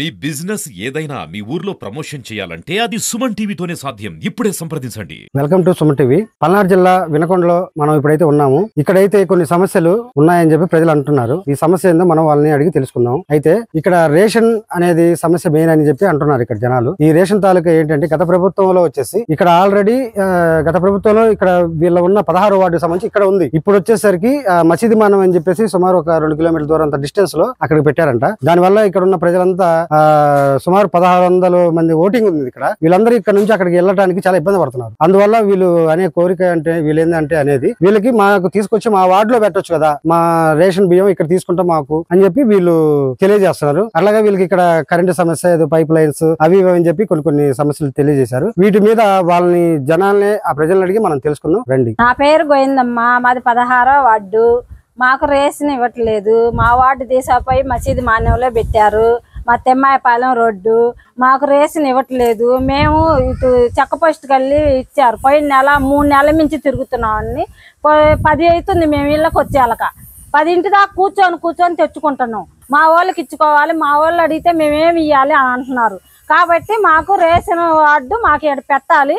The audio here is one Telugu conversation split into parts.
మీ బిజినెస్ ఏదైనా మీ ఊర్లో ప్రమోషన్ చేయాలంటే అది సుమన్ టీవీతోనే సాధ్యం. ఇప్పుడే సంప్రదించండి. Welcome to Suman TV. Palnadu జిల్లా వినకొండలో మనం ఇప్పుడైతే ఉన్నాము. ఇక్కడైతే కొన్ని సమస్యలు ఉన్నాయని చెప్పి ప్రజలు అంటున్నారు. ఈ సమస్య ఏందో మనం వాళ్ళని అడిగి తెలుసుకుందాం. అయితే ఇక్కడ రేషన్ అనేది సమస్య మెయిన్ అని చెప్పి అంటున్నారు ఇక్కడ జనాలు. ఈ రేషన్ తాలూకా ఏంటంటే గత ప్రభుత్వంలో వచ్చేసి ఇక్కడ ఆల్రెడీ గత ప్రభుత్వంలో ఇక్కడ వీళ్ళ ఉన్న 16వ వార్డు సంబంధించి ఇక్కడ ఉంది. ఇప్పుడు వచ్చేసరికి మసీదు మానం అని చెప్పేసి సుమారు ఒక 2 కిలోమీటర్ల దూరం డిస్టెన్స్ లో అక్కడికి పెట్టారంట. దానివల్ల ఇక్కడ ఉన్న ప్రజలంతా సుమారు 1600 మంది ఓటింగ్ ఉంది ఇక్కడ. వీళ్ళందరూ ఇక్కడ నుంచి అక్కడికి వెళ్ళడానికి చాలా ఇబ్బంది పడుతున్నారు. అందువల్ల వీళ్ళు అనే కోరిక అంటే వీళ్ళు ఏంటంటే అనేది వీళ్ళకి మాకు తీసుకొచ్చి మా వార్డులో పెట్టొచ్చు కదా, మా రేషన్ బియ్యం ఇక్కడ తీసుకుంటాం మాకు అని చెప్పి వీళ్ళు తెలియజేస్తున్నారు. అలాగే వీళ్ళకి ఇక్కడ కరెంటు సమస్య, ఏదో పైప్ లైన్స్ అవి అని చెప్పి కొన్ని సమస్యలు తెలియజేశారు. వీటి మీద వాళ్ళని జనాల్ని ఆ ప్రజలను అడిగి మనం తెలుసుకుందాం రండి. నా పేరు గోవిందమ్మ, మాది 16వ వార్డు. మాకు రేషన్ ఇవ్వట్లేదు. మా వార్డు తీసాపోయి మసీదు మాన్యంలో పెట్టారు. మా తెమ్మాయపాలెం రోడ్డు మాకు రేషన్ ఇవ్వట్లేదు. మేము ఇటు చెక్క పోస్టుకి వెళ్ళి ఇచ్చారు. పోయిన నెల 3 నెలల నుంచి తిరుగుతున్నామని 10 అవుతుంది మేము ఇళ్ళకి వచ్చేయాలక. 10 దాకా కూర్చొని తెచ్చుకుంటున్నాం. మా వాళ్ళకి ఇచ్చుకోవాలి, మా వాళ్ళు అడిగితే మేమేమి ఇవ్వాలి అని అంటున్నారు. కాబట్టి మాకు రేషన్ వార్డు మాకు ఇక్కడ పెట్టాలి.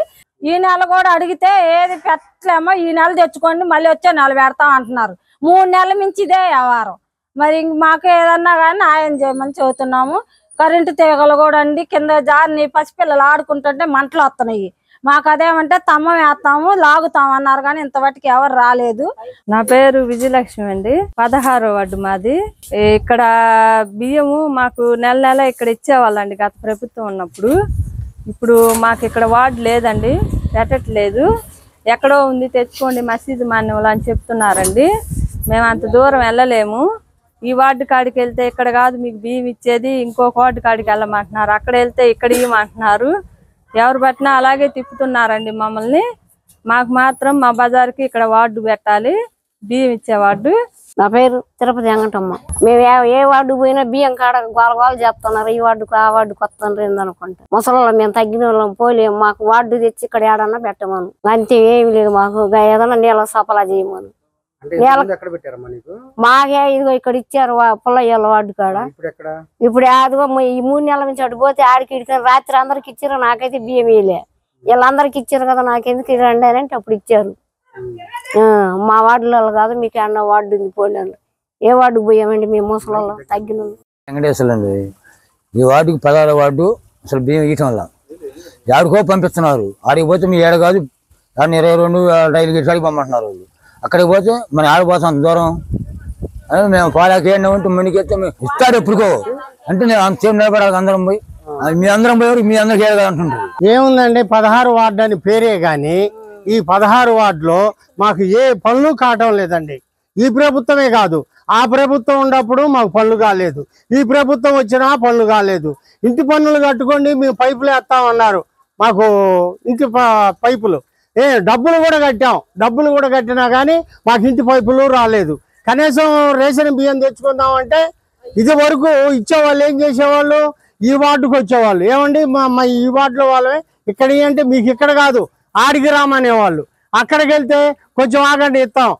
ఈ నెల కూడా అడిగితే ఏది పెట్టలేమో ఈ నెల తెచ్చుకోండి, మళ్ళీ వచ్చే నెల పెడతాం అంటున్నారు. 3 నెలల నుంచి ఇదే వ్యవహారం. మరి మాకు ఏదన్నా కానీ న్యాయం చేయమని చెబుతున్నాము. కరెంటు తీగలు కూడా అండి కింద జారిని పసిపిల్లలు ఆడుకుంటుంటే మంటలు వస్తున్నాయి. మాకు అదేమంటే తమ్మం వేస్తాము లాగుతాం అన్నారు కానీ ఇంతవరకు ఎవరు రాలేదు. నా పేరు విజయలక్ష్మి అండి, 16వ వార్డు మాది. ఇక్కడ బియ్యము మాకు నెల నెల ఇక్కడ ఇచ్చేవాళ్ళండి గత ప్రభుత్వం ఉన్నప్పుడు. ఇప్పుడు మాకు ఇక్కడ వార్డు లేదండి, పెట్టట్లేదు. ఎక్కడో ఉంది తెచ్చుకోండి మసీదు మాన్యంలో అని చెప్తున్నారండి. మేము అంత దూరం వెళ్ళలేము. ఈ వార్డు కాడికి వెళ్తే ఇక్కడ కాదు మీకు బియ్యం ఇచ్చేది, ఇంకొక వార్డు కాడికి వెళ్ళమంటున్నారు. అక్కడ వెళ్తే ఇక్కడ ఇవ్వమంటున్నారు. ఎవరు పట్టినా అలాగే తిప్పుతున్నారండి మమ్మల్ని. మాకు మాత్రం మా బజార్కి ఇక్కడ వార్డు పెట్టాలి, బియ్యం ఇచ్చే వార్డు. నా పేరు తిరుపతి వెంకటమ్మ. మేము ఏ వార్డు పోయినా బియ్యం కాడ గోల చేస్తున్నారు. ఈ వార్డుకు ఆ వార్డుకు వస్తున్నారు ఏందనుకుంటా. ముసలి మేము తగ్గిన వాళ్ళం పోలేము. మాకు వార్డు తెచ్చి ఇక్కడ ఏడన్నా పెట్టమను, అంతే. ఏమి లేదు మాకు. ఏదన్నా నీళ్ళ సపలా చేయమను. మాకే ఇదిగో ఇక్కడ ఇచ్చారు పుల్లయ్యల వార్డు కాడ. ఇప్పుడు అదిగో ఈ 3 నెలల నుంచి అటు పోతే ఆడికి ఇడికి రాత్రి అందరికి ఇచ్చారు. నాకైతే బియ్యం వేయలే. వీళ్ళందరికి ఇచ్చారు కదా, నాకెందుకు రండి అని అంటే అప్పుడు ఇచ్చారు. మా వార్డులో కాదు, మీకు అన్న వార్డు ఉంది పోలేను. ఏ వార్డుకు పోయామండి మేము ముసలలో తగ్గిన వెంకటేశ్వర అండి. ఈ వార్డుకి 16వ వార్డు అసలు బియ్యం ఇయటం వల్ల ఏడుకో పంపిస్తున్నారు. ఆడికి పోతే మీ ఏడ కాదు 22 రైలు గేట్లకి పంపమంటున్నారు వాళ్ళు. అక్కడికి పోతే మనం ఆడిపోతాం అంత దూరం. మేము పాలకి ఏంటంటే ఉంటే మునికెత్తే ఇస్తాడు ఎప్పుడుకో అంటే నేను అంతసేపు నిలబడాలి. అందరం పోయి మీ అందరం పోయి మీ అందరికి ఏడు అంటుంటారు. ఏముందండి 16 వార్డు అని పేరే గాని ఈ 16 వార్డులో మాకు ఏ పనులు కావటం లేదండి. ఈ ప్రభుత్వమే కాదు, ఆ ప్రభుత్వం ఉన్నప్పుడు మాకు పనులు కాలేదు. ఈ ప్రభుత్వం వచ్చినా పనులు కాలేదు. ఇంటి పన్నులు కట్టుకోండి మేము పైపులు వేస్తామన్నారు. మాకు ఇంటి పైపులు డబ్బులు కూడా కట్టాం. డబ్బులు కూడా కట్టినా కానీ మాకు ఇంటి పైపులు రాలేదు. కనీసం రేషన్ బియ్యం తెచ్చుకుందామంటే ఇది వరకు ఇచ్చేవాళ్ళు ఏం చేసేవాళ్ళు, ఈ వార్డుకు వచ్చేవాళ్ళు ఏమండి మా ఈ వార్డులో వాళ్ళే ఇక్కడ అంటే మీకు ఇక్కడ కాదు ఆడికి రామనేవాళ్ళు. అక్కడికి వెళ్తే కొంచెం ఆగండి ఇస్తాం,